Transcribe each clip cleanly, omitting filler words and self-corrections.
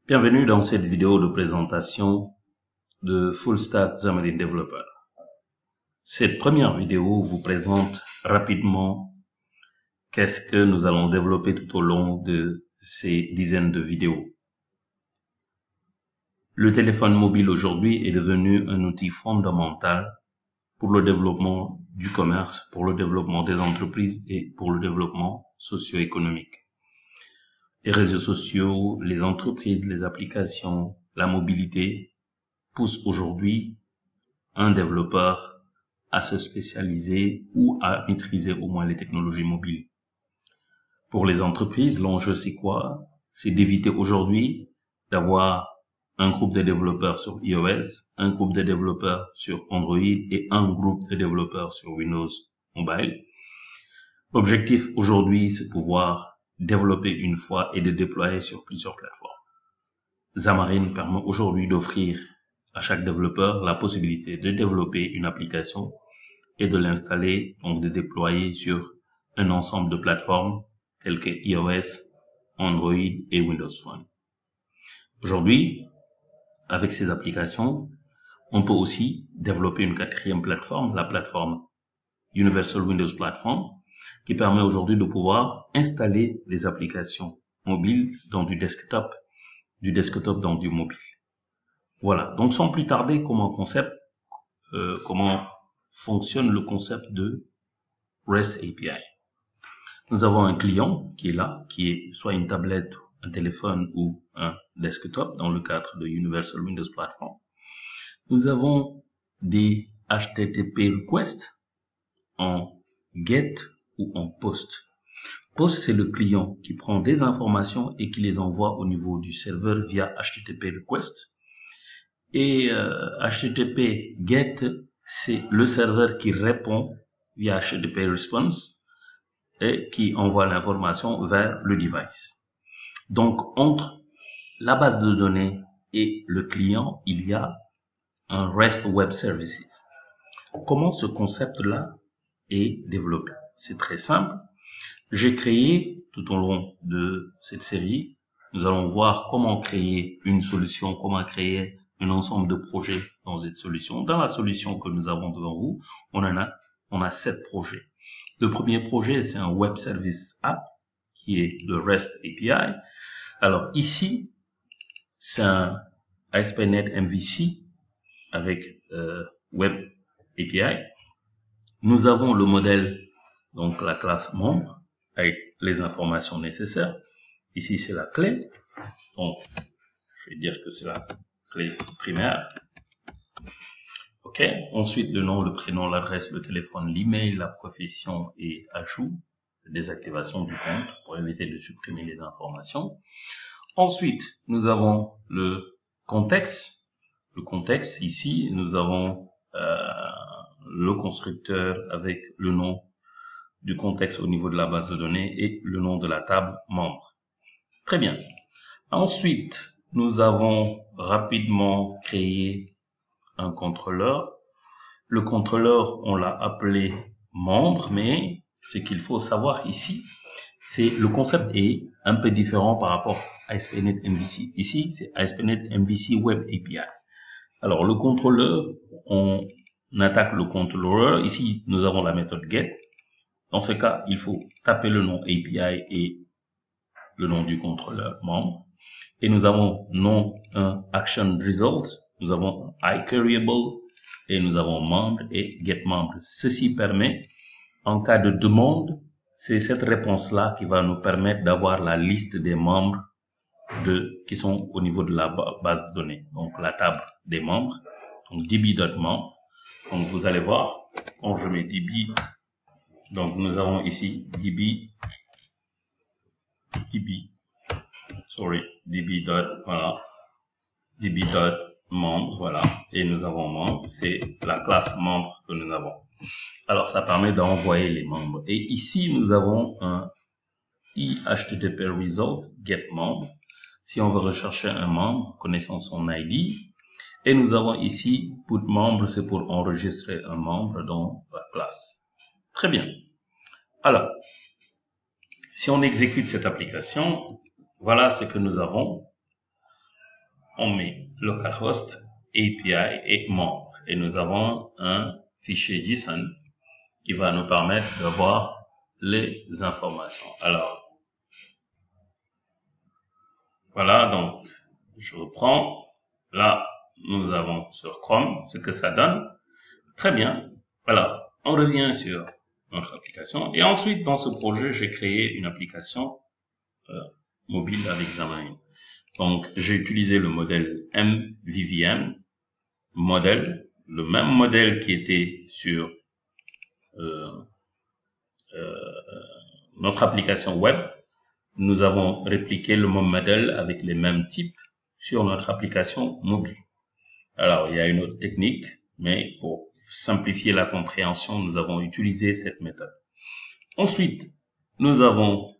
Bienvenue dans cette vidéo de présentation de Full Stack Xamarin Developer. Cette première vidéo vous présente rapidement qu'est-ce que nous allons développer tout au long de ces dizaines de vidéos. Le téléphone mobile aujourd'hui est devenu un outil fondamental pour le développement du commerce, pour le développement des entreprises et pour le développement socio-économique. Les réseaux sociaux, les entreprises, les applications, la mobilité poussent aujourd'hui un développeur à se spécialiser ou à maîtriser au moins les technologies mobiles. Pour les entreprises, l'enjeu c'est quoi? C'est d'éviter aujourd'hui d'avoir un groupe de développeurs sur iOS, un groupe de développeurs sur Android et un groupe de développeurs sur Windows Mobile. L'objectif aujourd'hui, c'est pouvoir développer une fois et de déployer sur plusieurs plateformes. Xamarin permet aujourd'hui d'offrir à chaque développeur la possibilité de développer une application et de l'installer, donc de déployer sur un ensemble de plateformes telles que iOS, Android et Windows Phone. Aujourd'hui, avec ces applications, on peut aussi développer une quatrième plateforme, la plateforme Universal Windows Platform, qui permet aujourd'hui de pouvoir installer des applications mobiles dans du desktop dans du mobile. Voilà. Donc, sans plus tarder, comment fonctionne le concept de REST API. Nous avons un client qui est là, qui est soit une tablette, un téléphone ou un desktop dans le cadre de Universal Windows Platform. Nous avons des HTTP requests en GET ou en POST. POST, c'est le client qui prend des informations et qui les envoie au niveau du serveur via HTTP request. Et HTTP GET, c'est le serveur qui répond via HTTP response et qui envoie l'information vers le device. Donc, entre la base de données et le client, il y a un REST Web Services. Comment ce concept-là est développé? C'est très simple. J'ai créé, tout au long de cette série, nous allons voir comment créer une solution, comment créer un ensemble de projets dans cette solution. Dans la solution que nous avons devant vous, on a 7 projets. Le premier projet, c'est un Web Service App, qui est le REST API. Alors ici, c'est un ASP.NET MVC avec Web API. Nous avons le modèle, donc la classe membre, avec les informations nécessaires. Ici, c'est la clé. Donc, je vais dire que c'est la clé primaire. OK. Ensuite, le nom, le prénom, l'adresse, le téléphone, l'email, la profession et ajout, désactivation du compte pour éviter de supprimer les informations. Ensuite, nous avons le contexte. Le contexte, ici, nous avons le constructeur avec le nom du contexte au niveau de la base de données et le nom de la table membre. Très bien. Ensuite, nous avons rapidement créé un contrôleur. Le contrôleur, on l'a appelé membre, mais ce qu'il faut savoir ici, c'est le concept est un peu différent par rapport à ASP.NET MVC. Ici, c'est ASP.NET MVC Web API. Alors, le contrôleur, on attaque le contrôleur. Ici, nous avons la méthode get. Dans ce cas, il faut taper le nom API et le nom du contrôleur membre. Et nous avons non un action result. Nous avons un iQueryable et nous avons membre et get membre. Ceci permet, en cas de demande, c'est cette réponse-là qui va nous permettre d'avoir la liste des membres qui sont au niveau de la base de données. Donc, la table des membres. Donc, db.membre. Donc, vous allez voir, quand je mets db, donc, nous avons ici db, voilà, db.membre, voilà, et nous avons membre, c'est la classe membre que nous avons. Alors, ça permet d'envoyer les membres. Et ici, nous avons un HTTP result, get membre. Si on veut rechercher un membre, connaissant son ID. Et nous avons ici, put membre, c'est pour enregistrer un membre dans la classe. Très bien. Alors, si on exécute cette application, voilà ce que nous avons. on met localhost API et membre. Et nous avons un fichier JSON qui va nous permettre d'avoir les informations. Alors, voilà, donc, je reprends. Là, nous avons sur Chrome ce que ça donne. Très bien. Voilà, on revient sur notre application. Et ensuite, dans ce projet, j'ai créé une application mobile avec Xamarin. Donc, j'ai utilisé le modèle MVVM, le même modèle qui était sur notre application web. Nous avons répliqué le même modèle avec les mêmes types sur notre application mobile. Alors, il y a une autre technique, mais pour simplifier la compréhension, nous avons utilisé cette méthode. Ensuite, nous avons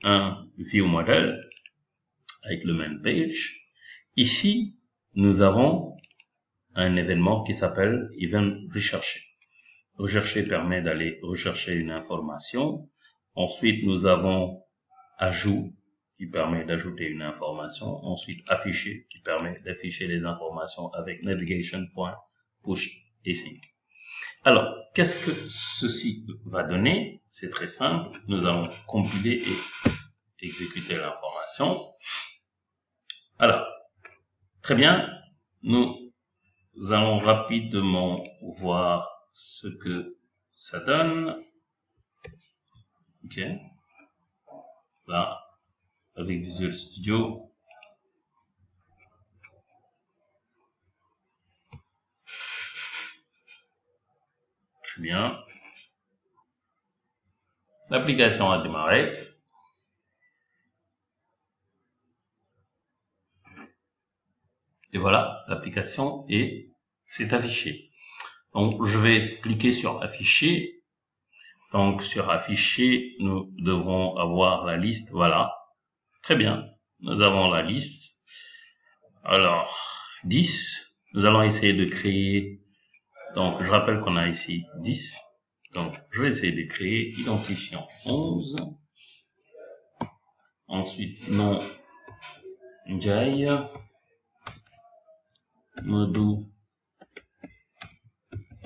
un view model avec le main page. Ici, nous avons un événement qui s'appelle Event Rechercher. Rechercher permet d'aller rechercher une information. Ensuite, nous avons ajout qui permet d'ajouter une information. Ensuite, afficher qui permet d'afficher les informations avec navigation.pushAsync. Alors, qu'est-ce que ceci va donner? C'est très simple. Nous allons compiler et exécuter l'information. Alors, très bien. Nous allons rapidement voir ce que ça donne. Ok. Là, avec Visual Studio. Très bien. L'application a démarré. Et voilà, l'application s'est affichée. Donc, je vais cliquer sur afficher. Donc, sur afficher, nous devons avoir la liste. Voilà. Très bien. Nous avons la liste. Alors, 10. Nous allons essayer de créer. Donc, je rappelle qu'on a ici 10. Donc, je vais essayer de créer identifiant 11. Ensuite, nom Njai. Modou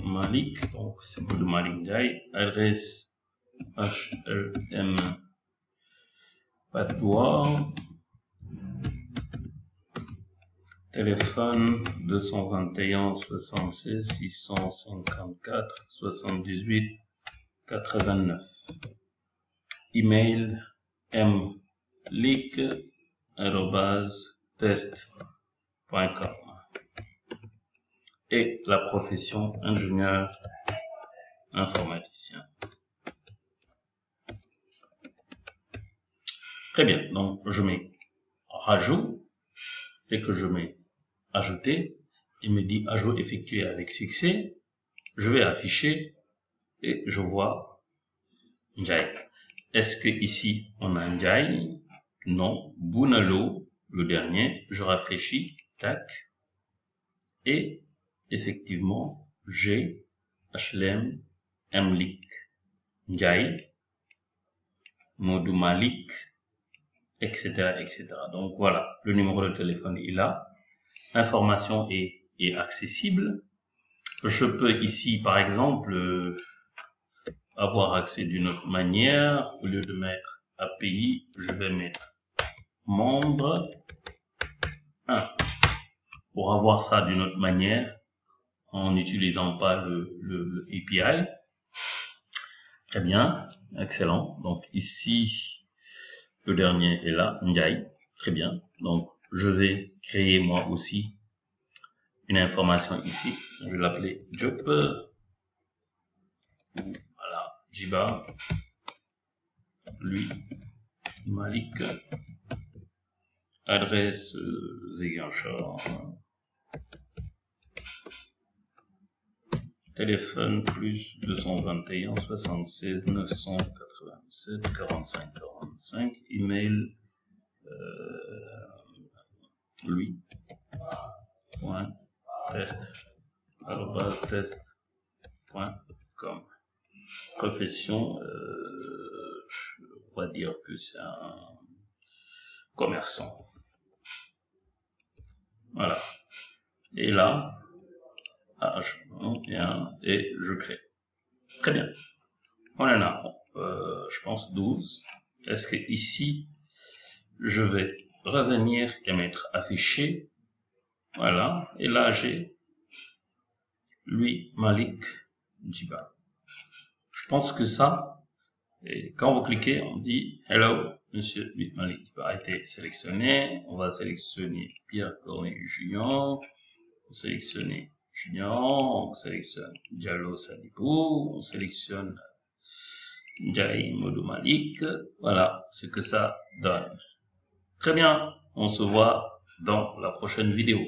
Malik. Donc, c'est Modou Malik Njai. Adresse HLM Padoua. Téléphone 221 76 654 78 89. Email mlik@test.com. Et la profession ingénieur informaticien. Très bien, donc je mets rajout. Dès que je mets ajouter, il me dit ajout effectué avec succès. Je vais afficher et je vois Njai. Est-ce que ici on a Njai? Non. Bunalo, le dernier. Je rafraîchis, tac. Et effectivement, j'ai HLM, Mlik, Njai, Modou Malik, etc., etc. Donc voilà, le numéro de téléphone est là. L'information est accessible. Je peux ici, par exemple, avoir accès d'une autre manière. Au lieu de mettre API, je vais mettre membre 1 pour avoir ça d'une autre manière en n'utilisant pas le API. Très bien, excellent. Donc ici, le dernier est là, Njai. Très bien. Donc je vais créer moi aussi une information ici. Je vais l'appeler job. Voilà, Jiba, lui, Malik, adresse Ziguinchor, téléphone plus 221 76 987 45 45, email lui point test@test.com. Profession, on va dire que c'est un commerçant. Voilà. Et là, H1 et je crée. Très bien. On en a, je pense 12. Est-ce que ici, je vais revenir et mettre affiché. Voilà. Et là, j'ai lui, Malik Djiba. Je pense que ça, et quand vous cliquez, on dit Hello, monsieur lui, Malik Djiba a été sélectionné. On va sélectionner Pierre Corneille Junior. On sélectionne Junior. On sélectionne Diallo Sadibou. On sélectionne Jai Modou Malik. Voilà ce que ça donne. Très bien, on se voit dans la prochaine vidéo.